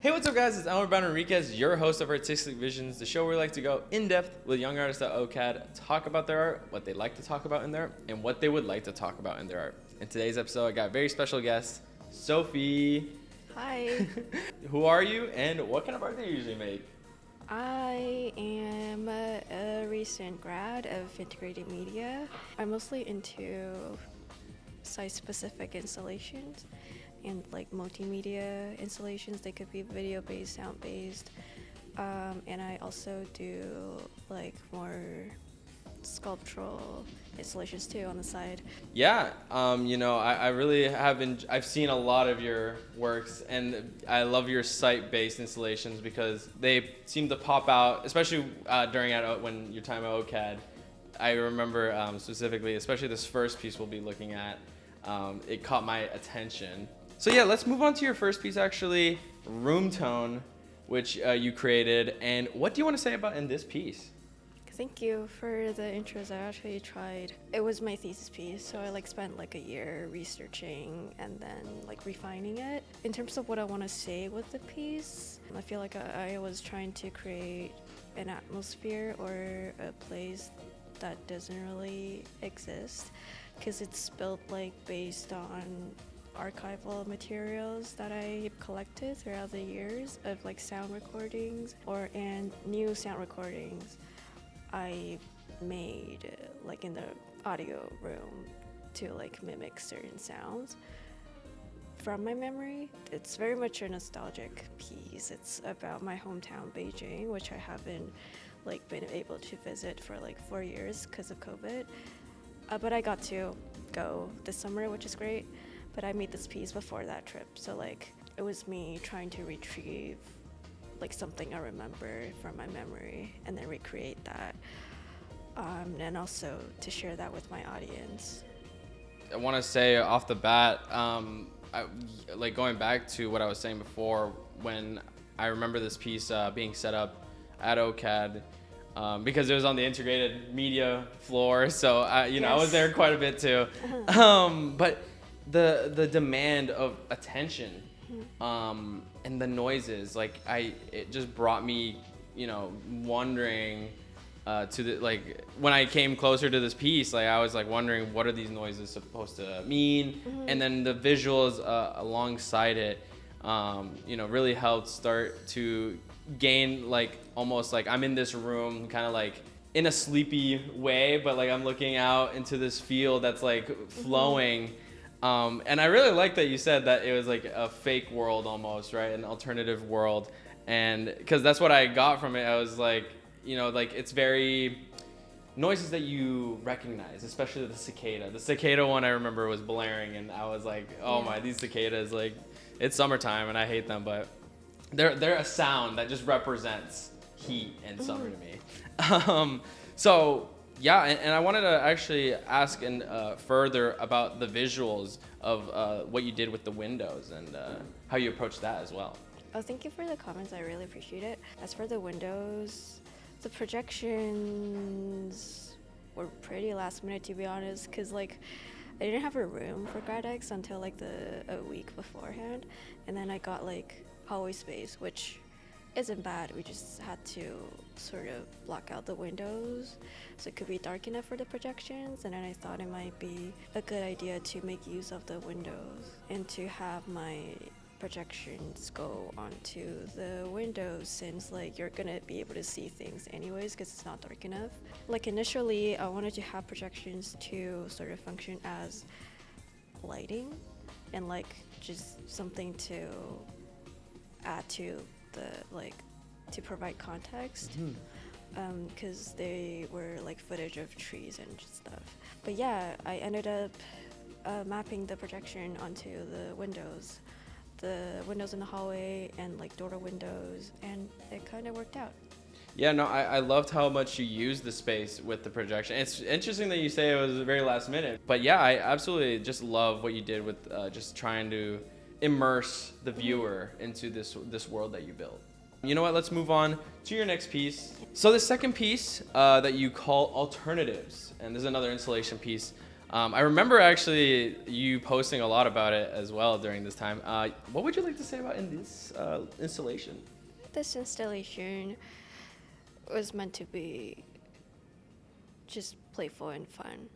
Hey, what's up, guys? It's Elmer Brown Enriquez, your host of Artistic Visions, the show where we like to go in depth with young artists at OCAD, talk about their art, what they like to talk about in their art, and what they would like to talk about in their art. In today's episode, I got a very special guest, Sophie. Hi. Who are you, and what kind of art do you usually make? I am a recent grad of integrated media. I'm mostly into site-specific installations and like multimedia installations. They could be video-based, sound-based, and I also do like more sculptural installations too on the side. Yeah, I really I've seen a lot of your works, and I love your site-based installations because they seem to pop out, especially when your time at OCAD. I remember specifically, especially this first piece we'll be looking at, it caught my attention. So yeah, let's move on to your first piece, actually, Room Tone, which you created. And what do you want to say about in this piece? Thank you for the intros. I actually tried. It was my thesis piece, so I spent a year researching and then refining it. In terms of what I want to say with the piece, I feel like I was trying to create an atmosphere or a place that doesn't really exist, because it's built based on archival materials that I collected throughout the years of sound recordings and new sound recordings I made in the audio room to mimic certain sounds from my memory. It's very much a nostalgic piece. It's about my hometown, Beijing, which I haven't been able to visit for 4 years because of COVID. But I got to go this summer, which is great. But I made this piece before that trip, so it was me trying to retrieve something I remember from my memory and then recreate that, and also to share that with my audience. I want to say off the bat, going back to what I was saying before, when I remember this piece being set up at OCAD, because it was on the integrated media floor, so Yes. I was there quite a bit too. But the demand of attention, and the noises, it just brought me, wondering to the when I came closer to this piece, I was wondering, what are these noises supposed to mean? And then the visuals alongside it, really helped start to gain almost I'm in this room, kind of in a sleepy way, but I'm looking out into this field that's flowing. And I really like that you said that it was a fake world almost, right? An alternative world. And because that's what I got from it. I was it's very noises that you recognize, especially the cicada. The cicada one I remember was blaring, and I was oh my, these cicadas, it's summertime and I hate them, but they're a sound that just represents heat and summer to me. So yeah, and I wanted to actually ask further about the visuals of what you did with the windows and how you approached that as well. Oh, thank you for the comments. I really appreciate it. As for the windows, the projections were pretty last minute, to be honest, because I didn't have a room for GradX until a week beforehand, and then I got hallway space, which isn't bad. We just had to sort of block out the windows so it could be dark enough for the projections, and then I thought it might be a good idea to make use of the windows and to have my projections go onto the windows, since you're gonna be able to see things anyways because it's not dark enough. Initially I wanted to have projections to sort of function as lighting and just something to add to the to provide context, because they were footage of trees and stuff. But yeah, I ended up mapping the projection onto the windows in the hallway and door windows, and it kind of worked out. Yeah, no, I loved how much you used the space with the projection. It's interesting that you say it was very last minute, but yeah, I absolutely just love what you did with just trying to immerse the viewer into this world that you built. You know what, let's move on to your next piece. So the second piece that you call Alternatives, and this is another installation piece, I remember actually you posting a lot about it as well during this time. What would you like to say about in this installation? This installation was meant to be just playful and fun,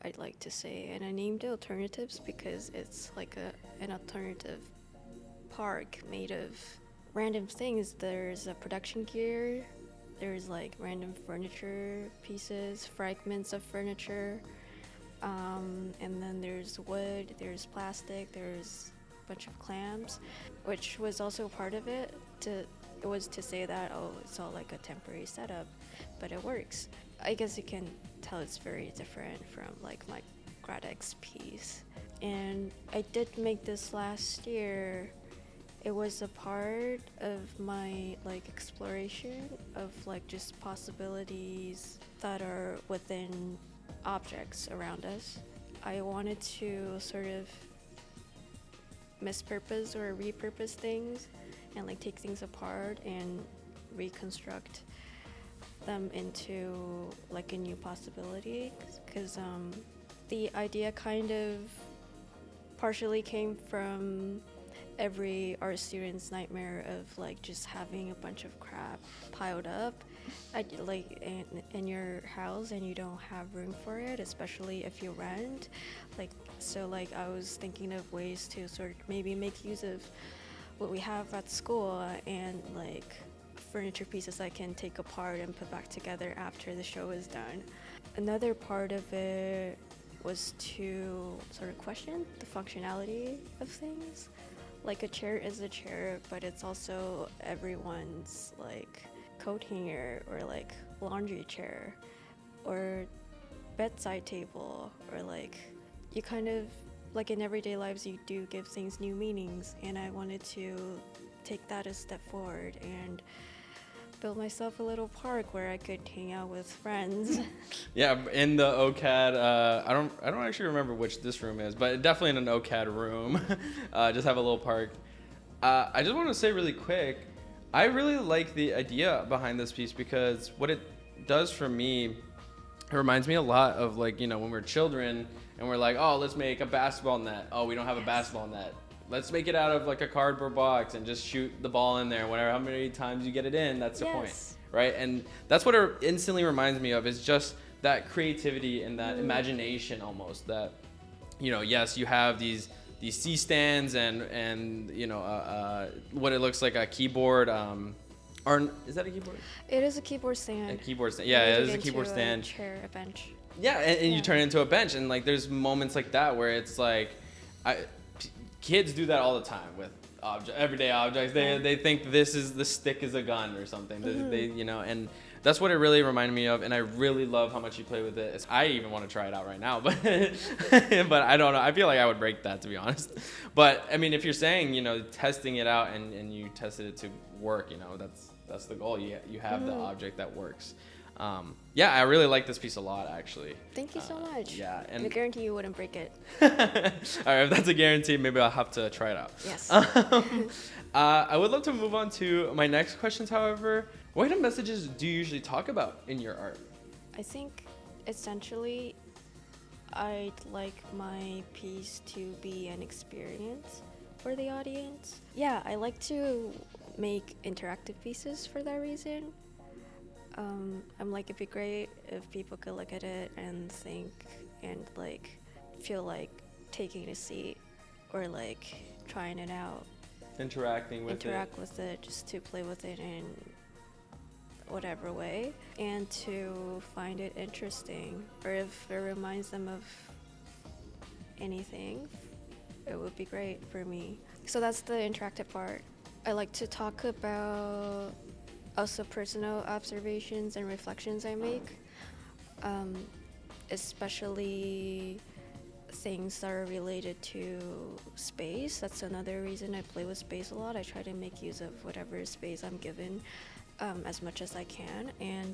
I'd like to say. And I named it Alternatives because it's like an alternative park made of random things. There's a production gear, there's like random furniture pieces, fragments of furniture, and then there's wood, there's plastic, there's a bunch of clams, which was also part of it. It was to say that, oh, it's all like a temporary setup, but it works. I guess you can tell it's very different from like my GradX piece. And I did make this last year. It was a part of my like exploration of like just possibilities that are within objects around us. I wanted to sort of mispurpose or repurpose things and like take things apart and reconstruct them into like a new possibility, because the idea kind of partially came from every art student's nightmare of like just having a bunch of crap piled up like in your house and you don't have room for it, especially if you rent. Like, so like I was thinking of ways to sort of maybe make use of what we have at school and like furniture pieces I can take apart and put back together after the show is done. Another part of it was to sort of question the functionality of things. Like a chair is a chair, but it's also everyone's like coat hanger or like laundry chair or bedside table, or like you kind of like in everyday lives you do give things new meanings, and I wanted to take that a step forward and build myself a little park where I could hang out with friends. Yeah, in the OCAD, I don't actually remember which this room is, but definitely in an OCAD room. Just have a little park. I just want to say really quick, I really like the idea behind this piece, because what it does for me, it reminds me a lot of like, you know, when we're children and we're like, oh, let's make a basketball net. Oh, we don't have a basketball net. Let's make it out of like a cardboard box and just shoot the ball in there. Whatever, how many times you get it in, that's the point, right? And that's what it instantly reminds me of, is just that creativity and that imagination almost. That, you know, yes, you have these C stands and you know what it looks like a keyboard. Or is that a keyboard? It is a keyboard stand. A keyboard stand. Yeah, it is a keyboard stand. A chair, a bench. Yeah, and you turn it into a bench, and like there's moments like that where it's like, kids do that all the time with everyday objects. They think the stick is a gun or something. They you know, and that's what it really reminded me of. And I really love how much you play with it. I even want to try it out right now, but but I don't know. I feel like I would break that, to be honest. But I mean, if you're saying, you know, testing it out and you tested it to work, you know, that's the goal. You have the object that works. Yeah, I really like this piece a lot, actually. Thank you so much. Yeah, and I guarantee you wouldn't break it. All right, if that's a guarantee, maybe I'll have to try it out. Yes. I would love to move on to my next questions, however. What kind of messages do you usually talk about in your art? I think essentially I'd like my piece to be an experience for the audience. Yeah, I like to make interactive pieces for that reason. I'm like, it'd be great if people could look at it and think and like feel like taking a seat or like trying it out. Interact with it, just to play with it in whatever way, and to find it interesting, or if it reminds them of anything, it would be great for me. So that's the interactive part. I like to talk about also personal observations and reflections I make, especially things that are related to space. That's another reason I play with space a lot. I try to make use of whatever space I'm given as much as I can, and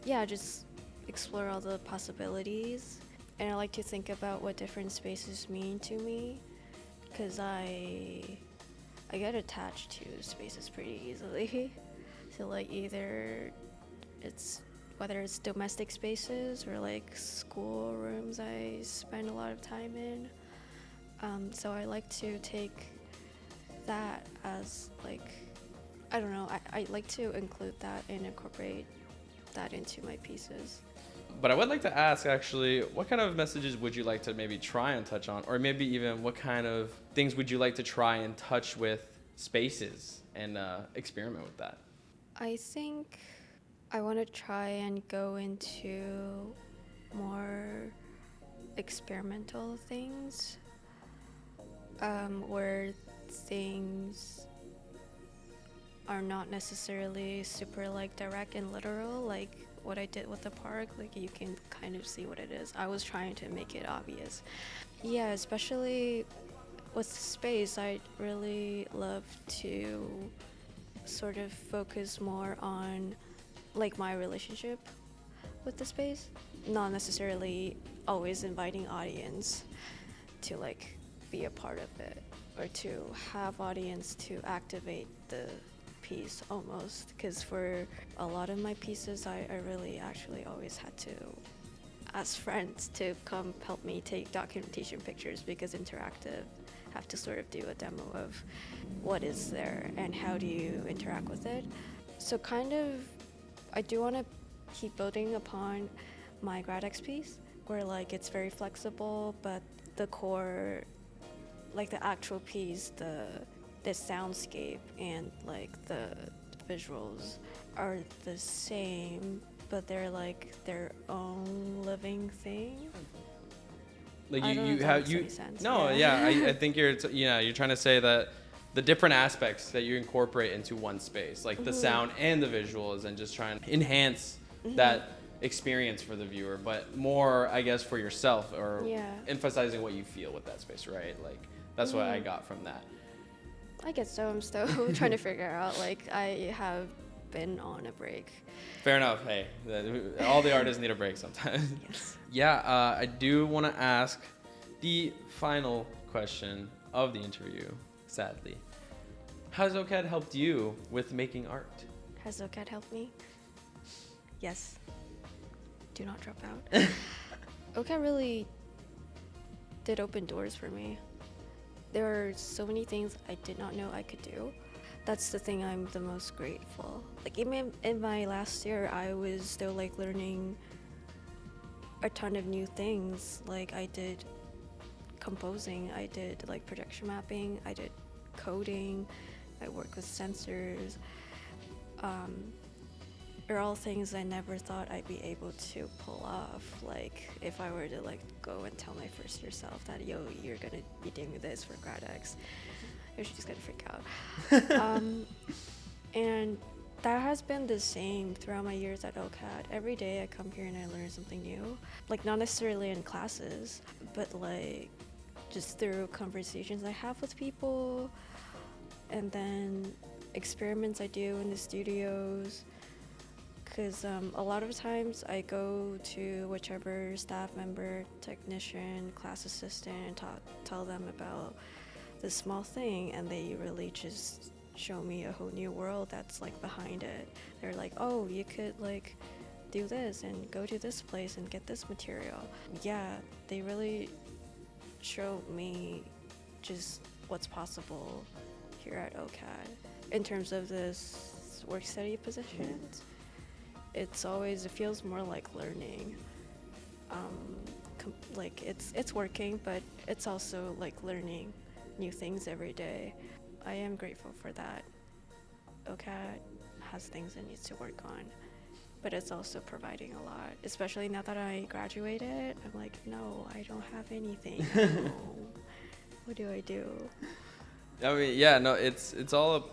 yeah, just explore all the possibilities. And I like to think about what different spaces mean to me, because I get attached to spaces pretty easily. So like either it's whether it's domestic spaces or like school rooms I spend a lot of time in. So I like to take that as like, I don't know, I like to include that and incorporate that into my pieces. But I would like to ask, actually, what kind of messages would you like to maybe try and touch on? Or maybe even what kind of things would you like to try and touch with spaces and experiment with that? I think I want to try and go into more experimental things, where things are not necessarily super like direct and literal, like what I did with the park. Like you can kind of see what it is. I was trying to make it obvious. Yeah, especially with space, I'd really love to sort of focus more on like my relationship with the space, not necessarily always inviting audience to like be a part of it or to have audience to activate the piece almost, because for a lot of my pieces I really actually always had to ask friends to come help me take documentation pictures, because interactive have to sort of do a demo of what is there and how do you interact with it. So kind of I do want to keep building upon my GradX piece, where like it's very flexible, but the core, like the actual piece, the soundscape and like the visuals are the same, but they're like their own living thing. Like I don't know you if that have makes you any sense. no Yeah. yeah I think you're you're trying to say that the different aspects that you incorporate into one space, like the sound and the visuals, and just trying to enhance that experience for the viewer, but more I guess for yourself, or emphasizing what you feel with that space, right? Like that's what I got from that. I guess so. I'm still trying to figure out, like I have been on a break. Fair enough. Hey, all the artists need a break sometimes. Yes. Yeah, I do want to ask the final question of the interview, sadly. How has OCAD helped you with making art? Has OCAD helped me? Yes. Do not drop out. OCAD really did open doors for me. There are so many things I did not know I could do. That's the thing I'm the most grateful. Like even in my last year, I was still like learning a ton of new things. Like I did composing, I did like projection mapping, I did coding, I work with sensors. Are all things I never thought I'd be able to pull off. Like if I were to like go and tell my first year self that, yo, you're gonna be doing this for GradX, she's just gonna freak out. And that has been the same throughout my years at OCAD. Every day I come here and I learn something new. Like not necessarily in classes, but like just through conversations I have with people, and then experiments I do in the studios. Because a lot of times I go to whichever staff member, technician, class assistant, and tell them about this small thing, and they really just show me a whole new world that's like behind it. They're like, oh, you could like do this and go to this place and get this material. Yeah, they really show me just what's possible here at OCAD in terms of this work study positions. It feels more like learning. Like it's working, but it's also like learning new things every day. I am grateful for that. OCAD has things it needs to work on, but it's also providing a lot, especially now that I graduated. I'm like, no, I don't have anything at home. What do I do? I mean, yeah, no, it's all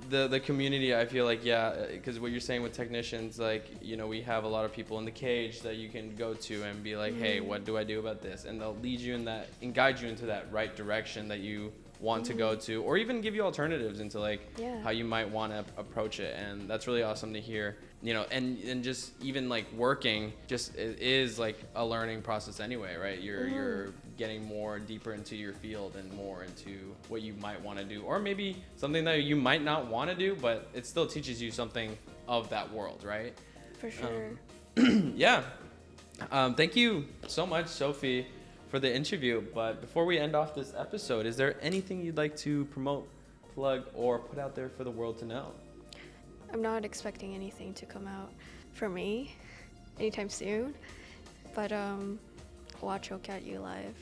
the community. I feel like, because what you're saying with technicians, like, we have a lot of people in the cage that you can go to and be like, hey, what do I do about this? And they'll lead you in that and guide you into that right direction that you want to go to, or even give you alternatives into like how you might want to approach it. And that's really awesome to hear. And just even like working just is like a learning process anyway, right? You're getting more deeper into your field and more into what you might want to do, or maybe something that you might not want to do, but it still teaches you something of that world, right? For sure. Yeah. Thank you so much, Sophie, for the interview. But before we end off this episode, is there anything you'd like to promote, plug, or put out there for the world to know? I'm not expecting anything to come out for me anytime soon, but watch OCAD U live.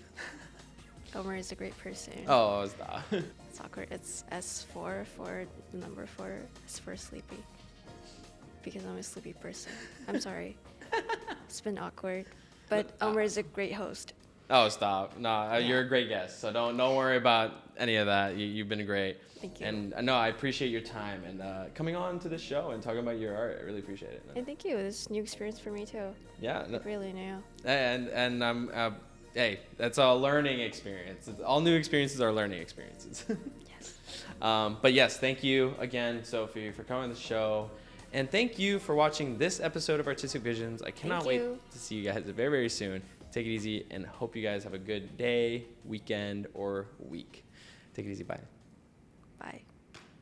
Omer is a great person. Oh, stop. It's awkward. It's S4 for the number 4. It's for sleepy. Because I'm a sleepy person. I'm sorry. It's been awkward. But Omer is a great host. Oh, stop. No, you're a great guest. So don't worry about any of that. You've been great. Thank you. And no, I appreciate your time and coming on to the show and talking about your art. I really appreciate it. And thank you. This is a new experience for me too. Yeah. No. Really new. And I'm hey, that's a learning experience. All new experiences are learning experiences. Yes. But yes, thank you again, Sophie, for coming on the show. And thank you for watching this episode of Artistic Visions. I cannot wait to see you guys very, very soon. Take it easy and hope you guys have a good day, weekend, or week. Take it easy. Bye. Bye.